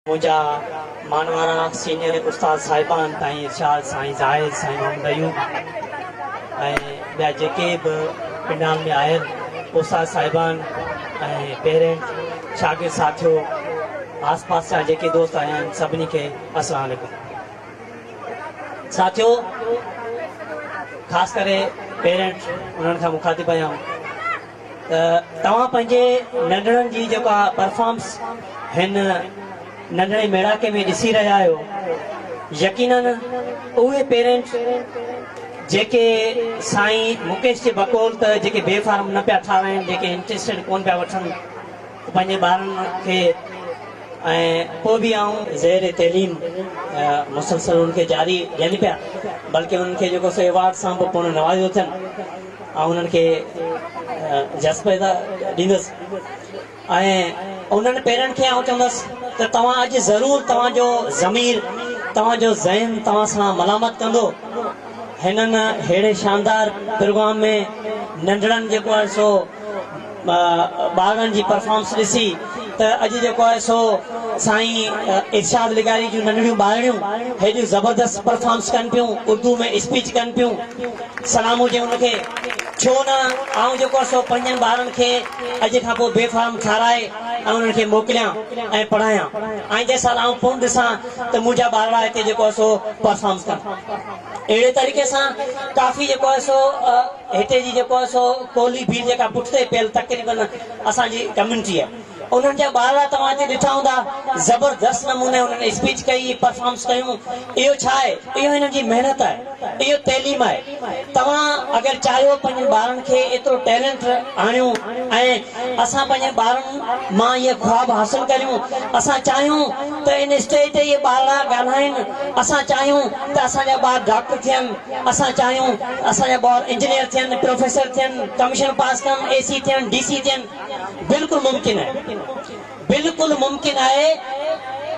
मुझा मानवारा सीनियर उस्ताद साहिबान ताईं इरशाद साईं ज़ाहिद साईं मोहम्मद अयूब ॿिया जेके बि पिंडाल में आयल उस्ताद साहिबान पेरेंट शागिर्द साथियों आस पास जा जेके दोस्त आया आहिनि सभिनी खे अस्सलाम वालेकुम। साथियों ख़ासि करे पेरेंट उन्हनि खां मुखातिब आहियां त तव्हां पंहिंजे नंढड़नि जी जेका परफॉर्मेंस हिन नंढड़े मेड़ाके में ॾिसी रहिया आहियो, यकीनन उहे पेरेंट्स जेके साईं मुकेश जे बकौल त जेके बेफार्म न पिया ठाराइनि, जेके इंट्रस्टेड कोन पिया वठनि पंहिंजे ॿारनि खे, ऐं पोइ बि आऊं ज़ेर तइलीम मुसलसल उनखे जारी ॾियनि पिया, बल्कि उन्हनि खे जेको सो अवार्ड सां बि पोइ नवाज़ियो थियनि ऐं उन्हनि खे जज़्बे ॾींदुसि। ऐं उन्हनि पेरेंट खे आउं चवंदुसि त तव्हां अॼु ज़रूरु तव्हांजो ज़मीर तव्हांजो ज़हन तव्हां सां मलामत कंदो। हिननि अहिड़े शानदार प्रोग्राम में नंढड़नि जेको आहे सो ॿारनि जी परफॉर्मेंस ॾिसी त अॼु जेको आहे सो साईं इरशाद लिगारी जूं नंढड़ियूं ॿारड़ियूं हेॾियूं ज़बरदस्त परफॉर्मेंस कनि पियूं, उर्दू में स्पीच कनि पियूं। सलाम हुजे उनखे, छो न आऊं जेको आहे सो पंजनि ॿारनि खे अॼु खां पोइ बेफार्म ठाराए ऐं उन्हनि खे मोकिलियां ऐं पढ़ायां, ऐं जंहिं साल आऊं पोइ ॾिसां त मुंहिंजा ॿार हिते जेको आहे सो परफॉर्मेंस कनि। अहिड़े तरीक़े सां काफ़ी जेको आहे सो हिते जी जेको आहे सो कोहली भीड़ जेका पुठिते पियल तक़रीबन असांजी कम्यूनिटी आहे, उन्हनि जा ॿार तव्हां हिते ॾिठा हूंदा, ज़बरदस्त नमूने उन्हनि स्पीच कई, परफॉर्मेंस कयूं। इहो छा आहे? इहो हिननि जी महिनत आहे, इहो तइलीम आहे। तव्हां अगरि चाहियो पंहिंजनि ॿारनि खे एतिरो टैलेंट आणियूं ऐं असां पंहिंजे ॿारनि मां इहे ख्वाब हासिल करियूं, असां चाहियूं त इन स्टेज ते इहे ॿार ॻाल्हाइनि, असां चाहियूं त असांजा ॿार डॉक्टर थियनि, असां चाहियूं असांजा ॿार इंजीनियर थियनि, प्रोफेसर थियनि, कमीशन पास कनि, AC थियनि, DC थियनि। बिल्कुलु मुमकिन आहे, बिल्कुलु मुमकिन आहे।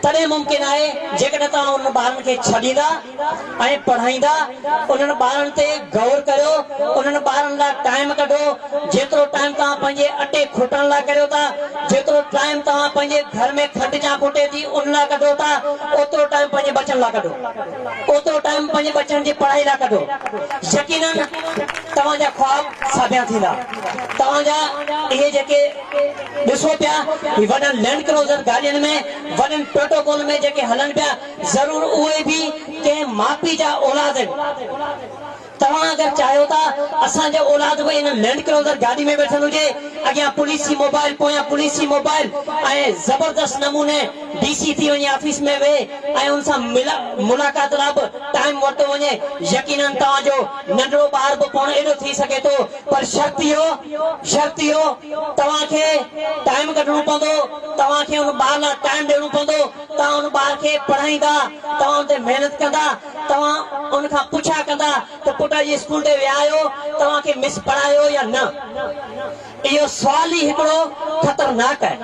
तॾहिं मुमकिन आहे जेकॾहिं तव्हां उन ॿारनि खे छॾींदा ऐं पढ़ाईंदा, उन्हनि ॿारनि ते गौर करियो, उन्हनि ॿारनि लाइ टाइम कढो। जेतिरो टाइम तव्हां पंहिंजे अटे खुटण लाइ करियो था, जेतिरो टाइम तव्हां पंहिंजे घर में खंडु जा खुटे थी उन लाइ कढो था, ओतिरो टाइम पंहिंजे बचनि लाइ कढो, ओतिरो टाइम पंहिंजे बचनि जी पढ़ाई लाइ कढो। यकीनन तव्हांजा ख्वाब साबिया थींदा। तव्हांजा इहे जेके ॾिसो पिया वॾनि लैंड क्रूज़र गाॾियुनि में, वॾनि प्रोटोकॉल में जेके हलनि पिया, ज़रूरु उहे बि कंहिं माउ पीउ जा औलाद आहिनि। तव्हां अगरि चाहियो था असांजो औलाद बि इन लैंड क्रूज़र गाॾी में वेठल हुजे, अॻियां पुलिस जी मोबाइल, पोयां पुलिस जी मोबाइल, ऐं ज़बरदस्त नमूने DC थी वञे ऑफिस में वेहे ऐं उन सां मुलाक़ात लाइ बि टाइम वरितो वञे, यकीनन तव्हांजो नंढड़ो ॿार बि पाण एॾो थी सघे थो। पर शर्त इहो तव्हांखे टाइम कढणो पवंदो, तव्हांखे उन ॿार लाइ टाइम ॾियणो पवंदो। तव्हां उन ॿार खे पढ़ाईंदा, तव्हां उन ते महिनत कंदा, तव्हां उन खां पुछा कंदा त पुट जी स्कूल ते विया आहियो, तव्हांखे मिस पढ़ायो या न। इहो सुवाल ई हिकिड़ो ख़तरनाक आहे।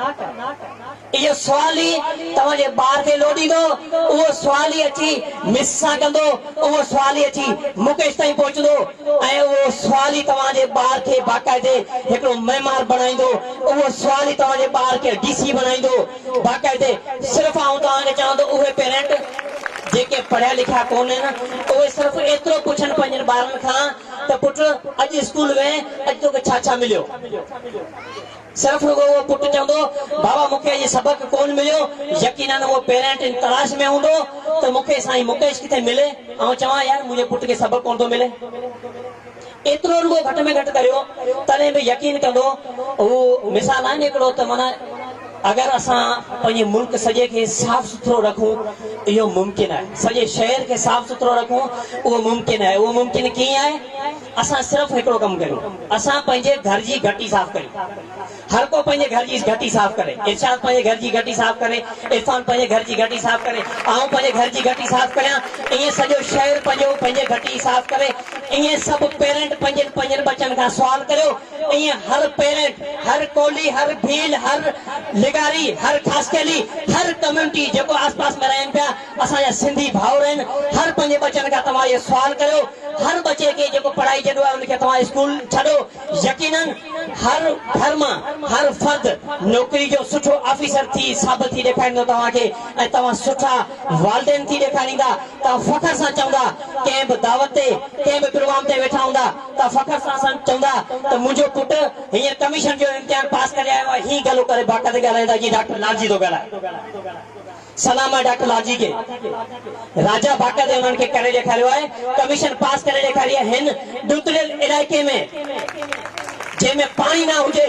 इहो सुवाल ई तव्हांजे ॿार खे लोॾींदो, उहो सुवाल ई अची मिस सां कंदो, उहो सुवाल ई अची मुकेश ताईं पहुचंदो, ऐं उहो सुवाल ई तव्हांजे ॿार खे बाक़ाइदे हिकिड़ो महिमार बणाईंदो, उहो सुवाल ई तव्हांजे ॿार खे DC बणाईंदो बाक़ाइदे। सिर्फ़ु आऊं तव्हांखे चवंदो उहे पेरेंट जेके पढ़िया लिखिया कोन आहिनि, उहे सिर्फ़ु एतिरो पुछनि पंहिंजनि ॿारनि खां त पुट अॼु स्कूल में अॼु तोखे छा छा मिलियो। सिर्फ़ु उहो पुटु चवंदो बाबा मूंखे अॼु सबक़ु कोन मिलियो, यकीनन उहो पेरेंट इन तलाश में हूंदो त मूंखे साईं मुकेश किथे मिले, ऐं चवां यार मुंहिंजे पुट खे सबक़ु कोन थो मिले। एतिरो रुगो घटि में घटि करियो, तॾहिं बि यकीन कंदो। उहो मिसाल आहे न हिकिड़ो त माना अगरि असां पंहिंजे मुल्क सॼे खे साफ़ सुथरो रखूं, इहो मुमकिन आहे। सॼे शहर खे साफ़ सुथरो रखूं, उहो मुमकिन आहे। उहो मुमकिन कीअं आहे? असां सिर्फ़ु हिकिड़ो कमु करियूं, असां पंहिंजे घर जी घटी साफ़ करियूं। हर को पंहिंजे घर जी घटी साफ़ करे, इरशाद पंहिंजे घर जी घटी साफ़ करे, इरफान पंहिंजे घर जी घटी साफ़ करे, आऊं पंहिंजे घर जी घटी साफ़ करियां, ईअं सॼो शहर पंहिंजे घटी साफ़ करे। ईअं सभु पेरेंट पंहिंजनि बचनि खां सुवाल करियो। ईअं हर पेरेंट, हर कोहली, हर भील, हर लिगारी, हर खासकेली, हर कम्यूनिटी जेको आस पास में रहनि पिया, असांजा सिंधी भाउर आहिनि, हर पंहिंजे बचनि खां तव्हां इहो सुवाल करियो हर बच्चे के जो पढ़ाई जॾो आहे उनखे तव्हां स्कूल छॾो। यकीनन हर घर मां हर फर्द नौकरी जो सुठो ऑफिसर थी साबित थी ॾेखारींदो तव्हांखे ऐं तव्हां सुठा वालदेन थी ॾेखारींदा। तव्हां फ़ख्र सां चवंदा कंहिं बि दावत ते कंहिं बि प्रोग्राम ते वेठा हूंदा त फ़ख्र सां चवंदा त मुंहिंजो पुटु हींअर कमीशन जो इम्तिहान पास करे आयो आहे। हीअं गलो करे बाक़ाइदे ॻाल्हाईंदा कि डॉक्टर लालजी थो ॻाल्हाए। सलाम आहे डॉक्टर लालजी के। राजा बाक़ाइदे उन्हनि खे करे ॾेखारियो आहे, कमीशन पास करे ॾेखारी आहे। हिन ॾुतरियल इलाइक़े में जंहिंमें पाणी न हुजे,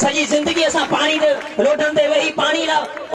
सॼी ज़िंदगी असां पाणी रोडनि ते वेही पाणी न